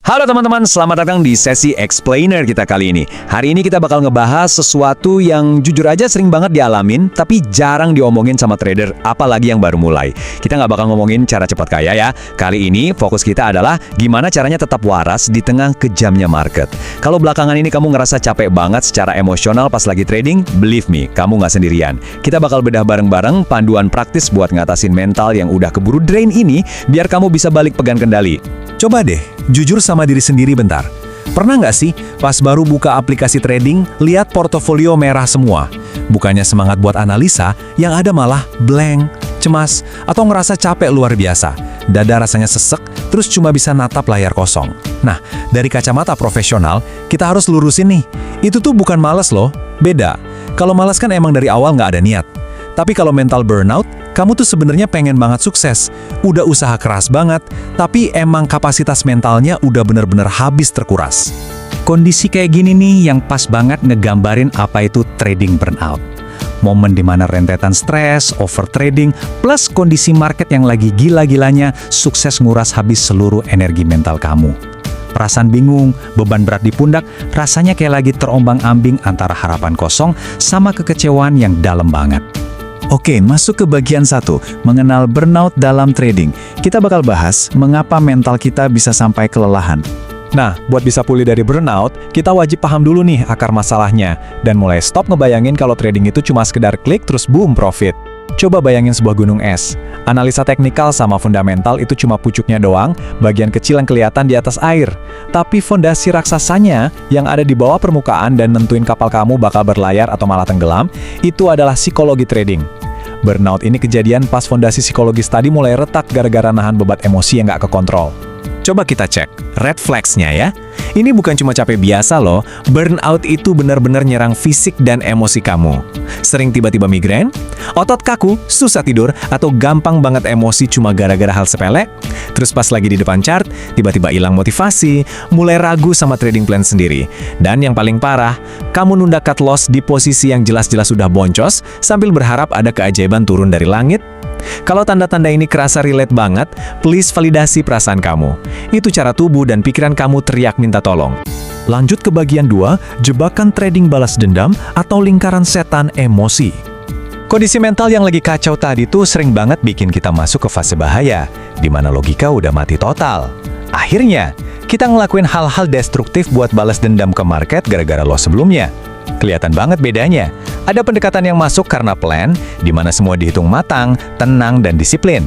Halo teman-teman, selamat datang di sesi explainer kita kali ini. Hari ini kita bakal ngebahas sesuatu yang jujur aja sering banget dialamin, tapi jarang diomongin sama trader, apalagi yang baru mulai. Kita nggak bakal ngomongin cara cepat kaya ya. Kali ini fokus kita adalah gimana caranya tetap waras di tengah kejamnya market. Kalau belakangan ini kamu ngerasa capek banget secara emosional pas lagi trading, believe me, kamu nggak sendirian. Kita bakal bedah bareng-bareng panduan praktis buat ngatasin mental yang udah keburu drain ini, biar kamu bisa balik pegang kendali. Coba deh, jujur sama diri sendiri bentar. Pernah nggak sih, pas baru buka aplikasi trading, lihat portofolio merah semua? Bukannya semangat buat analisa, yang ada malah blank, cemas, atau ngerasa capek luar biasa. Dada rasanya sesek, terus cuma bisa natap layar kosong. Nah, dari kacamata profesional, kita harus lurusin nih. Itu tuh bukan malas loh, beda. Kalau malas kan emang dari awal nggak ada niat. Tapi kalau mental burnout, kamu tuh sebenarnya pengen banget sukses. Udah usaha keras banget, tapi emang kapasitas mentalnya udah bener-bener habis terkuras. Kondisi kayak gini nih yang pas banget ngegambarin apa itu trading burnout. Momen dimana rentetan stres, overtrading, plus kondisi market yang lagi gila-gilanya, sukses nguras habis seluruh energi mental kamu. Perasaan bingung, beban berat di pundak, rasanya kayak lagi terombang-ambing antara harapan kosong sama kekecewaan yang dalam banget. Oke, masuk ke bagian 1, mengenal burnout dalam trading. Kita bakal bahas mengapa mental kita bisa sampai kelelahan. Nah, buat bisa pulih dari burnout, kita wajib paham dulu nih akar masalahnya, dan mulai stop ngebayangin kalau trading itu cuma sekedar klik terus boom profit. Coba bayangin sebuah gunung es. Analisa teknikal sama fundamental itu cuma pucuknya doang, bagian kecil yang kelihatan di atas air. Tapi fondasi raksasanya yang ada di bawah permukaan dan nentuin kapal kamu bakal berlayar atau malah tenggelam, itu adalah psikologi trading. Burnout ini kejadian pas fondasi psikologis tadi mulai retak gara-gara nahan beban emosi yang nggak kekontrol. Coba kita cek red flags-nya ya. Ini bukan cuma capek biasa loh, burnout itu benar-benar nyerang fisik dan emosi kamu. Sering tiba-tiba migrain, otot kaku, susah tidur, atau gampang banget emosi cuma gara-gara hal sepele. Terus pas lagi di depan chart, tiba-tiba hilang motivasi, mulai ragu sama trading plan sendiri. Dan yang paling parah, kamu nunda cut loss di posisi yang jelas-jelas sudah boncos, sambil berharap ada keajaiban turun dari langit. Kalau tanda-tanda ini kerasa relate banget, please validasi perasaan kamu. Itu cara tubuh dan pikiran kamu teriak minta tolong. Lanjut ke bagian 2, jebakan trading balas dendam atau lingkaran setan emosi. Kondisi mental yang lagi kacau tadi tuh sering banget bikin kita masuk ke fase bahaya, di mana logika udah mati total. Akhirnya, kita ngelakuin hal-hal destruktif buat balas dendam ke market gara-gara loss sebelumnya. Kelihatan banget bedanya. Ada pendekatan yang masuk karena plan, di mana semua dihitung matang, tenang, dan disiplin.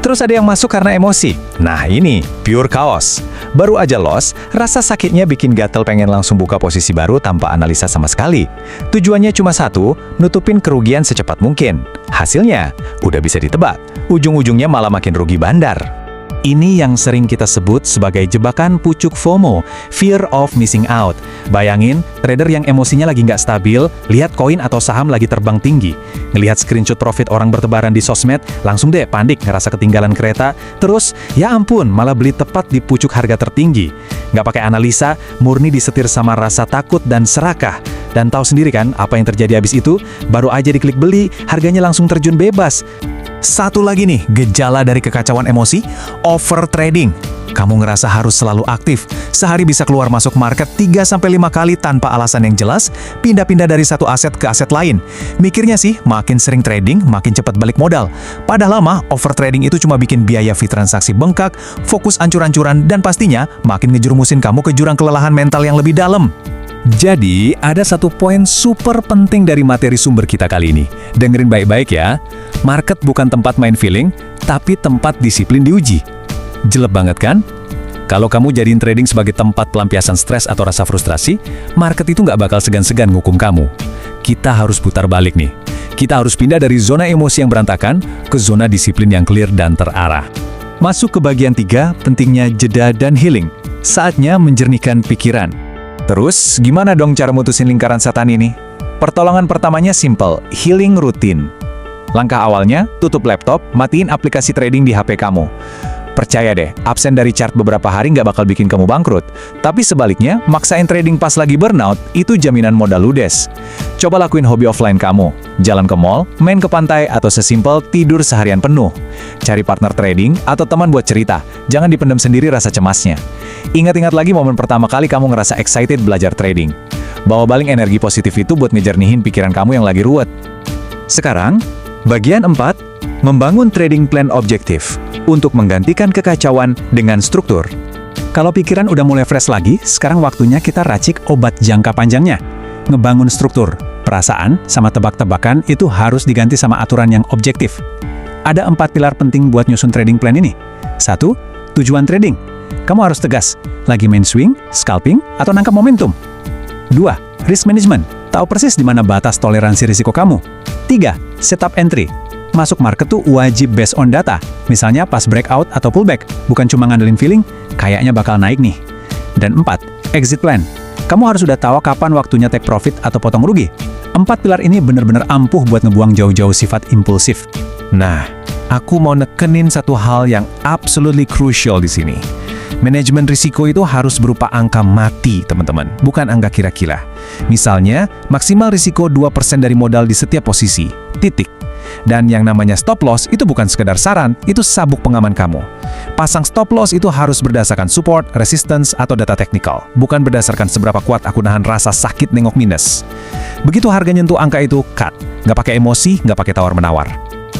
Terus ada yang masuk karena emosi. Nah ini, pure chaos. Baru aja loss, rasa sakitnya bikin gatel pengen langsung buka posisi baru tanpa analisa sama sekali. Tujuannya cuma satu, nutupin kerugian secepat mungkin. Hasilnya, udah bisa ditebak. Ujung-ujungnya malah makin rugi bandar. Ini yang sering kita sebut sebagai jebakan pucuk FOMO, fear of missing out. Bayangin, trader yang emosinya lagi nggak stabil, lihat koin atau saham lagi terbang tinggi. Ngelihat screenshot profit orang bertebaran di sosmed, langsung deh panik ngerasa ketinggalan kereta. Terus, ya ampun, malah beli tepat di pucuk harga tertinggi. Nggak pakai analisa, murni disetir sama rasa takut dan serakah. Dan tahu sendiri kan apa yang terjadi habis itu? Baru aja diklik beli, harganya langsung terjun bebas. Satu lagi nih, gejala dari kekacauan emosi, overtrading. Kamu ngerasa harus selalu aktif, sehari bisa keluar masuk market 3-5 kali tanpa alasan yang jelas, pindah-pindah dari satu aset ke aset lain. Mikirnya sih, makin sering trading, makin cepat balik modal. Padahal lama, overtrading itu cuma bikin biaya fee transaksi bengkak, fokus ancur-ancuran, dan pastinya makin ngejerumusin kamu ke jurang kelelahan mental yang lebih dalam. Jadi, ada satu poin super penting dari materi sumber kita kali ini. Dengerin baik-baik ya. Market bukan tempat main feeling, tapi tempat disiplin diuji. Jelek banget kan? Kalau kamu jadiin trading sebagai tempat pelampiasan stres atau rasa frustrasi, market itu nggak bakal segan-segan ngukum kamu. Kita harus putar balik nih. Kita harus pindah dari zona emosi yang berantakan ke zona disiplin yang clear dan terarah. Masuk ke bagian 3, pentingnya jeda dan healing. Saatnya menjernihkan pikiran. Terus, gimana dong cara mutusin lingkaran setan ini? Pertolongan pertamanya simple, healing rutin. Langkah awalnya, tutup laptop, matiin aplikasi trading di HP kamu. Percaya deh, absen dari chart beberapa hari nggak bakal bikin kamu bangkrut. Tapi sebaliknya, maksain trading pas lagi burnout, itu jaminan modal ludes. Coba lakuin hobi offline kamu. Jalan ke mall, main ke pantai, atau sesimpel tidur seharian penuh. Cari partner trading atau teman buat cerita. Jangan dipendam sendiri rasa cemasnya. Ingat-ingat lagi momen pertama kali kamu ngerasa excited belajar trading. Bawa balik energi positif itu buat ngejernihin pikiran kamu yang lagi ruwet. Sekarang, bagian 4, membangun trading plan objektif untuk menggantikan kekacauan dengan struktur. Kalau pikiran udah mulai fresh lagi, sekarang waktunya kita racik obat jangka panjangnya. Ngebangun struktur, perasaan, sama tebak-tebakan itu harus diganti sama aturan yang objektif. Ada 4 pilar penting buat nyusun trading plan ini. 1. Tujuan trading. Kamu harus tegas, lagi main swing, scalping, atau nangkap momentum. 2. Risk management. Tahu persis di mana batas toleransi risiko kamu. 3. Setup entry. Masuk market tuh wajib based on data. Misalnya pas breakout atau pullback, bukan cuma ngandelin feeling, kayaknya bakal naik nih. Dan 4. Exit plan. Kamu harus udah tahu kapan waktunya take profit atau potong rugi. 4 pilar ini benar-benar ampuh buat ngebuang jauh-jauh sifat impulsif. Nah, aku mau nekenin satu hal yang absolutely crucial di sini. Manajemen risiko itu harus berupa angka mati, teman-teman, bukan angka kira-kira. Misalnya, maksimal risiko 2% dari modal di setiap posisi. Titik. Dan yang namanya stop loss itu bukan sekedar saran, itu sabuk pengaman kamu. Pasang stop loss itu harus berdasarkan support, resistance, atau data teknikal, bukan berdasarkan seberapa kuat aku nahan rasa sakit nengok minus. Begitu harga nyentuh angka itu, cut. Nggak pakai emosi, nggak pakai tawar-menawar.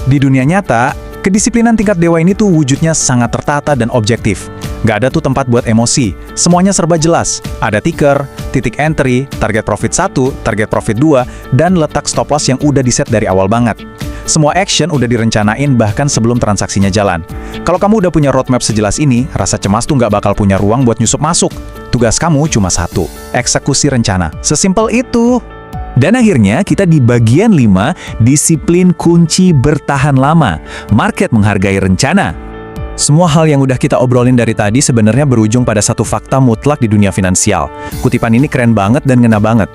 Di dunia nyata, kedisiplinan tingkat dewa ini tuh wujudnya sangat tertata dan objektif. Nggak ada tuh tempat buat emosi. Semuanya serba jelas. Ada ticker, titik entry, target profit 1, target profit 2, dan letak stop loss yang udah diset dari awal banget. Semua action udah direncanain bahkan sebelum transaksinya jalan. Kalau kamu udah punya roadmap sejelas ini, rasa cemas tuh nggak bakal punya ruang buat nyusup masuk. Tugas kamu cuma satu, eksekusi rencana. Sesimpel itu. Dan akhirnya kita di bagian 5, disiplin kunci bertahan lama. Market menghargai rencana. Semua hal yang udah kita obrolin dari tadi sebenarnya berujung pada satu fakta mutlak di dunia finansial. Kutipan ini keren banget dan ngena banget.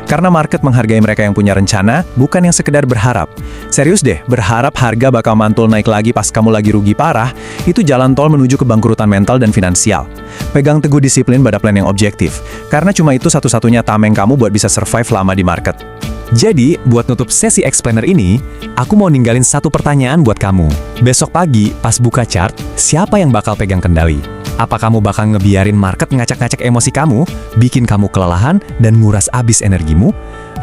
Karena market menghargai mereka yang punya rencana, bukan yang sekedar berharap. Serius deh, berharap harga bakal mantul naik lagi pas kamu lagi rugi parah, itu jalan tol menuju kebangkrutan mental dan finansial. Pegang teguh disiplin pada plan yang objektif, karena cuma itu satu-satunya tameng kamu buat bisa survive lama di market. Jadi, buat nutup sesi explainer ini, aku mau ninggalin satu pertanyaan buat kamu. Besok pagi, pas buka chart, siapa yang bakal pegang kendali? Apa kamu bakal ngebiarin market ngacak-ngacak emosi kamu, bikin kamu kelelahan dan nguras abis energimu?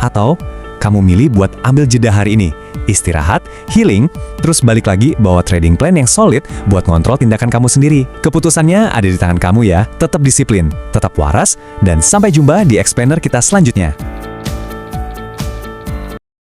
Atau kamu milih buat ambil jeda hari ini, istirahat, healing, terus balik lagi bawa trading plan yang solid buat ngontrol tindakan kamu sendiri? Keputusannya ada di tangan kamu ya. Tetap disiplin, tetap waras, dan sampai jumpa di explainer kita selanjutnya.